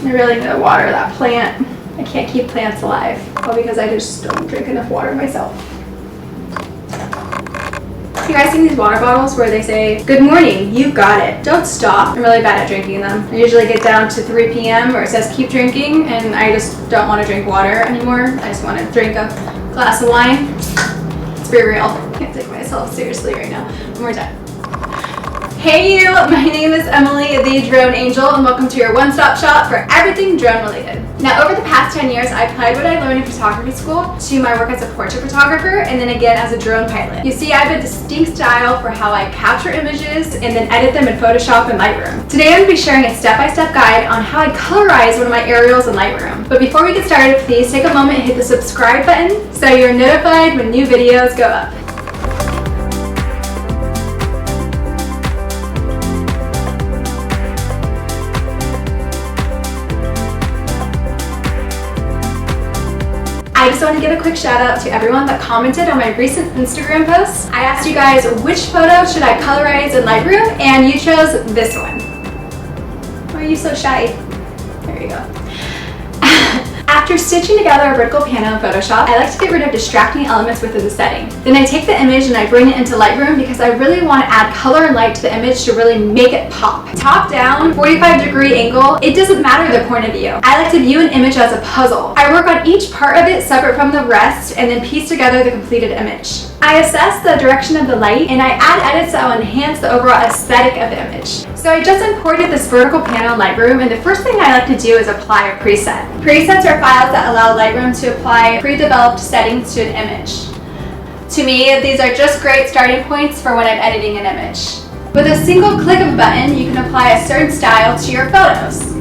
I really need to water that plant. I can't keep plants alive. Well, because I just don't drink enough water myself. You guys seen these water bottles where they say, "Good morning, you got it, don't stop"? I'm really bad at drinking them. I usually get down to 3 p.m. where it says keep drinking, and I just don't want to drink water anymore. I just want to drink a glass of wine. Let's be real. I can't take myself seriously right now. One more time. Hey you, my name is Emily, the Drone Angel, and welcome to your one-stop shop for everything drone related. Now, over the past 10 years, I applied what I learned in photography school to my work as a portrait photographer and then again as a drone pilot. You see, I have a distinct style for how I capture images and then edit them in Photoshop and Lightroom. Today, I'm going to be sharing a step-by-step guide on how I colorize one of my aerials in Lightroom. But before we get started, please take a moment and hit the subscribe button so you're notified when new videos go up. I just want to give a quick shout out to everyone that commented on my recent Instagram posts. I asked you guys which photo should I colorize in Lightroom, and you chose this one. Why are you so shy? There you go. After stitching together a vertical panel in Photoshop, I like to get rid of distracting elements within the setting. Then I take the image and I bring it into Lightroom because I really want to add color and light to the image to really make it pop. Top down, 45-degree angle, it doesn't matter the point of view. I like to view an image as a puzzle. I work on each part of it separate from the rest and then piece together the completed image. I assess the direction of the light and I add edits that will enhance the overall aesthetic of the image. So I just imported this vertical panel in Lightroom, and the first thing I like to do is apply a preset. Presets are files that allow Lightroom to apply pre-developed settings to an image. To me, these are just great starting points for when I'm editing an image. With a single click of a button, you can apply a certain style to your photos.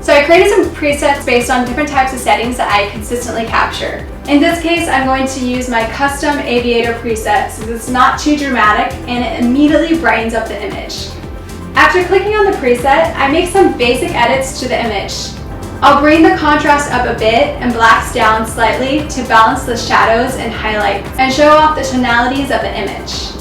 So I created some presets based on different types of settings that I consistently capture. In this case, I'm going to use my custom aviator preset since it's not too dramatic and it immediately brightens up the image. After clicking on the preset, I make some basic edits to the image. I'll bring the contrast up a bit and blacks down slightly to balance the shadows and highlights and show off the tonalities of the image.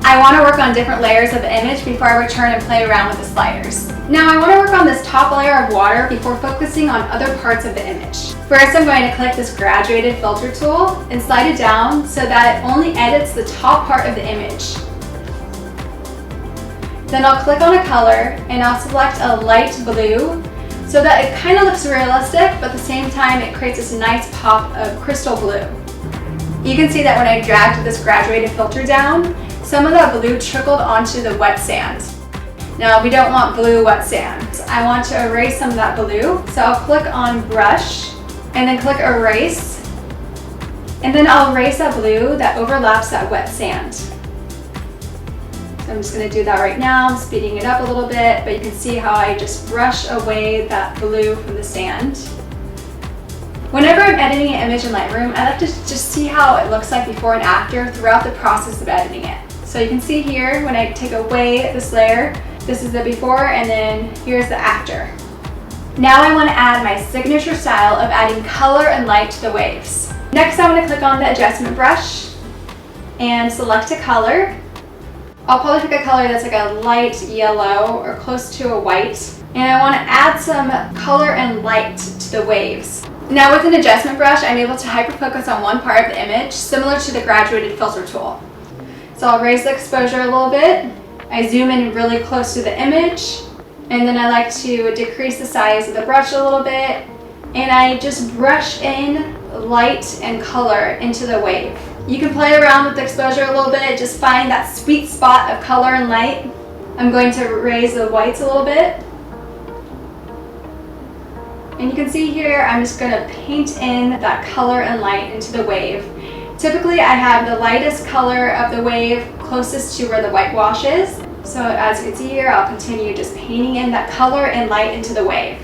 I want to work on different layers of the image before I return and play around with the sliders. Now I want to work on this top layer of water before focusing on other parts of the image. First, I'm going to click this graduated filter tool and slide it down so that it only edits the top part of the image. Then I'll click on a color and I'll select a light blue so that it kind of looks realistic, but at the same time it creates this nice pop of crystal blue. You can see that when I dragged this graduated filter down, some of that blue trickled onto the wet sand. Now we don't want blue wet sand. I want to erase some of that blue, so I'll click on brush and then click erase, and then I'll erase that blue that overlaps that wet sand. I'm just going to do that right now. I'm speeding it up a little bit, but you can see how I just brush away that blue from the sand. Whenever I'm editing an image in Lightroom, I like to just see how it looks like before and after throughout the process of editing it. So you can see here, when I take away this layer, this is the before and then here's the after. Now I want to add my signature style of adding color and light to the waves. Next, I'm going to click on the adjustment brush and select a color. I'll probably pick a color that's like a light yellow or close to a white. And I want to add some color and light to the waves. Now with an adjustment brush, I'm able to hyperfocus on one part of the image, similar to the graduated filter tool. So I'll raise the exposure a little bit. I zoom in really close to the image. And then I like to decrease the size of the brush a little bit. And I just brush in light and color into the wave. You can play around with the exposure a little bit, just find that sweet spot of color and light. I'm going to raise the whites a little bit. And you can see here, I'm just going to paint in that color and light into the wave. Typically, I have the lightest color of the wave closest to where the whitewash is. So as you can see here, I'll continue just painting in that color and light into the wave.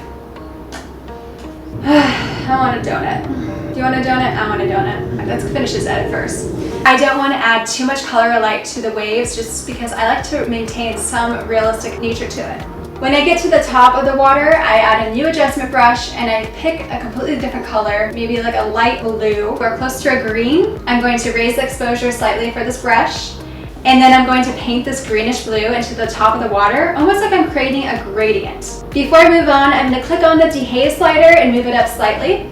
I want a donut. Do you want a donut? I want a donut. Let's finish this edit first. I don't want to add too much color or light to the waves just because I like to maintain some realistic nature to it. When I get to the top of the water, I add a new adjustment brush and I pick a completely different color, maybe like a light blue or close to a green. I'm going to raise the exposure slightly for this brush And then I'm going to paint this greenish blue into the top of the water, almost like I'm creating a gradient. Before I move on, I'm going to click on the dehaze slider and move it up slightly.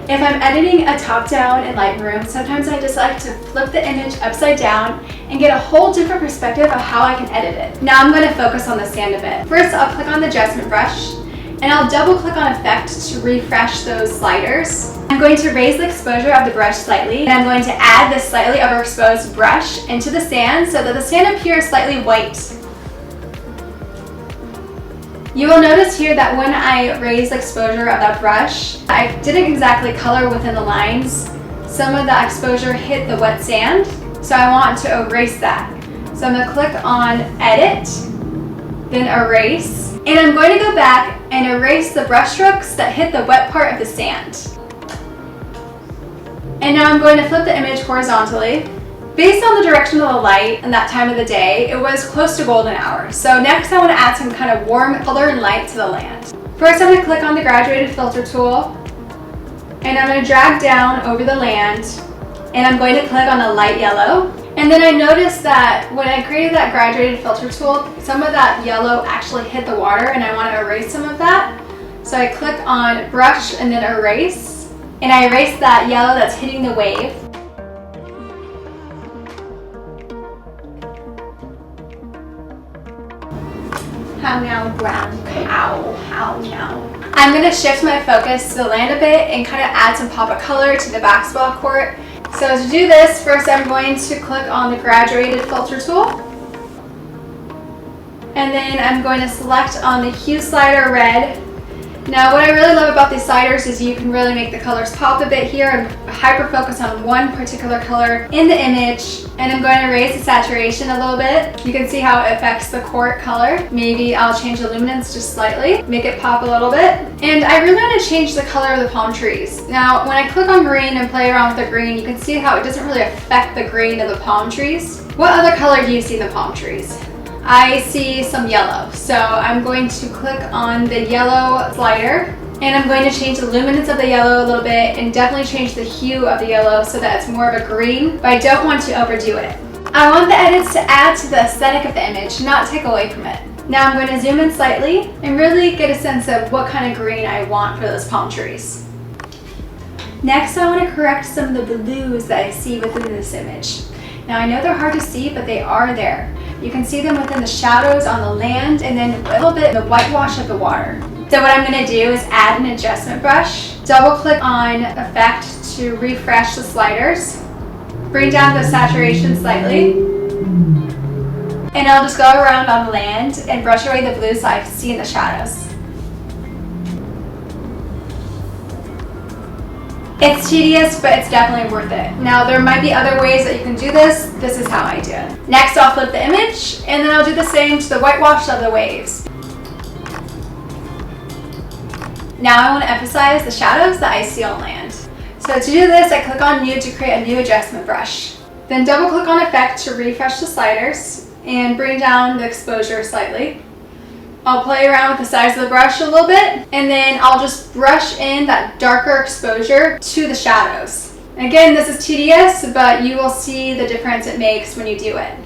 If I'm editing a top-down in Lightroom, sometimes I just like to flip the image upside down and get a whole different perspective of how I can edit it. Now I'm going to focus on the sand a bit. First, I'll click on the adjustment brush, and I'll double click on effect to refresh those sliders. I'm going to raise the exposure of the brush slightly, and I'm going to add this slightly overexposed brush into the sand so that the sand appears slightly white. You will notice here that when I raised the exposure of that brush, I didn't exactly color within the lines. Some of the exposure hit the wet sand, so I want to erase that. So I'm going to click on Edit, then Erase, and I'm going to go back and erase the brush strokes that hit the wet part of the sand. And now I'm going to flip the image horizontally. Based on the direction of the light and that time of the day, it was close to golden hour. So next I want to add some kind of warm color and light to the land. First I'm going to click on the graduated filter tool, and I'm going to drag down over the land, and I'm going to click on the light yellow. And then I noticed that when I created that graduated filter tool, some of that yellow actually hit the water, and I want to erase some of that. So I click on brush and then erase, and I erase that yellow that's hitting the wave. How now, brown cow, how now. I'm going to shift my focus to the land a bit and kind of add some pop of color to the basketball court. So to do this, first I'm going to click on the graduated filter tool. And then I'm going to select on the hue slider red. Now what I really love about these sliders is you can really make the colors pop a bit here and hyper focus on one particular color in the image. And I'm going to raise the saturation a little bit. You can see how it affects the court color. Maybe I'll change the luminance just slightly, make it pop a little bit. And I really want to change the color of the palm trees. Now when I click on green and play around with the green, you can see how it doesn't really affect the green of the palm trees. What other color do you see in the palm trees? I see some yellow, so I'm going to click on the yellow slider, and I'm going to change the luminance of the yellow a little bit and definitely change the hue of the yellow so that it's more of a green, but I don't want to overdo it. I want the edits to add to the aesthetic of the image, not take away from it. Now I'm going to zoom in slightly and really get a sense of what kind of green I want for those palm trees. Next, I want to correct some of the blues that I see within this image. Now I know they're hard to see, but they are there. You can see them within the shadows on the land and then a little bit in the whitewash of the water. So what I'm going to do is add an adjustment brush, double click on effect to refresh the sliders, bring down the saturation slightly, and I'll just go around on the land and brush away the blues so I can see in the shadows. It's tedious, but it's definitely worth it. Now there might be other ways that you can do this. This is how I do it. Next I'll flip the image, and then I'll do the same to the whitewash of the waves. Now I want to emphasize the shadows that I see on land. So to do this, I click on New to create a new adjustment brush. Then double click on Effect to refresh the sliders and bring down the exposure slightly. I'll play around with the size of the brush a little bit, and then I'll just brush in that darker exposure to the shadows. Again, this is tedious, but you will see the difference it makes when you do it.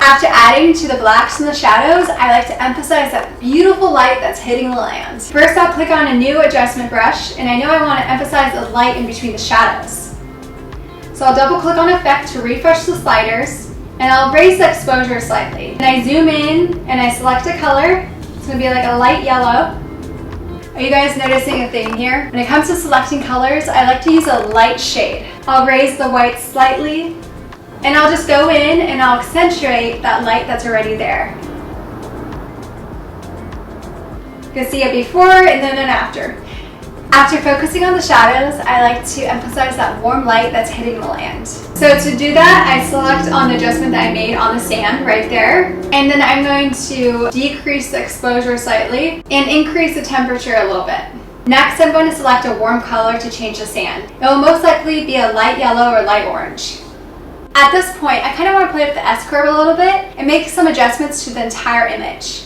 After adding to the blacks and the shadows, I like to emphasize that beautiful light that's hitting the land. First, I'll click on a new adjustment brush, and I know I want to emphasize the light in between the shadows. So I'll double click on Effect to refresh the sliders, and I'll raise the exposure slightly. And I zoom in and I select a color. It's going to be like a light yellow. Are you guys noticing a thing here? When it comes to selecting colors, I like to use a light shade. I'll raise the white slightly, and I'll just go in and I'll accentuate that light that's already there. You can see it before and then an after. After focusing on the shadows, I like to emphasize that warm light that's hitting the land. So to do that, I select on the adjustment that I made on the sand right there, and then I'm going to decrease the exposure slightly and increase the temperature a little bit. Next, I'm going to select a warm color to change the sand. It will most likely be a light yellow or light orange. At this point, I kind of want to play with the S-curve a little bit and make some adjustments to the entire image.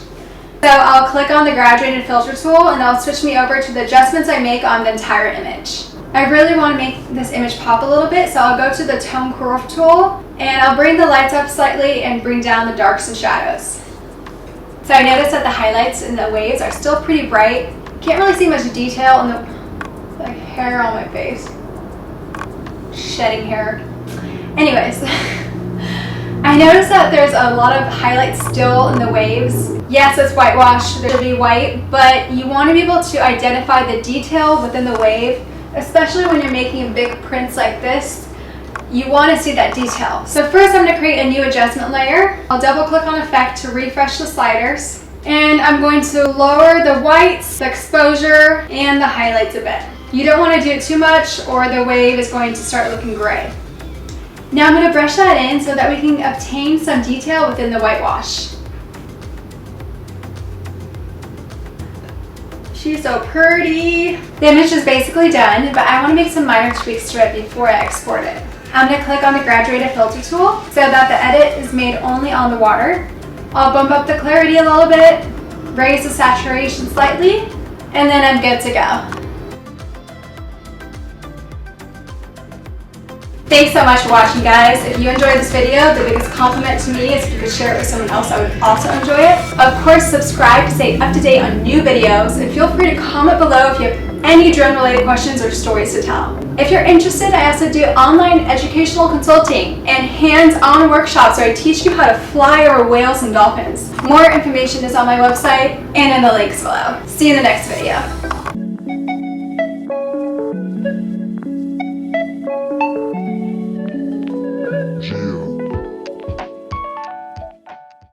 So I'll click on the graduated filter tool, and I'll switch me over to the adjustments I make on the entire image. I really want to make this image pop a little bit, so I'll go to the tone curve tool and I'll bring the lights up slightly and bring down the darks and shadows. So I noticed that the highlights in the waves are still pretty bright. Can't really see much detail in the hair on my face. Shedding hair. Anyways, I noticed that there's a lot of highlights still in the waves. Yes, it's whitewash, there should be white, but you want to be able to identify the detail within the wave, especially when you're making big prints like this. You want to see that detail. So first I'm going to create a new adjustment layer. I'll double click on effect to refresh the sliders. And I'm going to lower the whites, the exposure, and the highlights a bit. You don't want to do it too much or the wave is going to start looking gray. Now I'm going to brush that in so that we can obtain some detail within the whitewash. She's so pretty. The image is basically done, but I want to make some minor tweaks to it before I export it. I'm going to click on the graduated filter tool so that the edit is made only on the water. I'll bump up the clarity a little bit, raise the saturation slightly, and then I'm good to go. Thanks so much for watching, guys. If you enjoyed this video, the biggest compliment to me is if you could share it with someone else that would also enjoy it. Of course, subscribe to stay up to date on new videos, and feel free to comment below if you have any drone-related questions or stories to tell. If you're interested, I also do online educational consulting and hands-on workshops where I teach you how to fly over whales and dolphins. More information is on my website and in the links below. See you in the next video.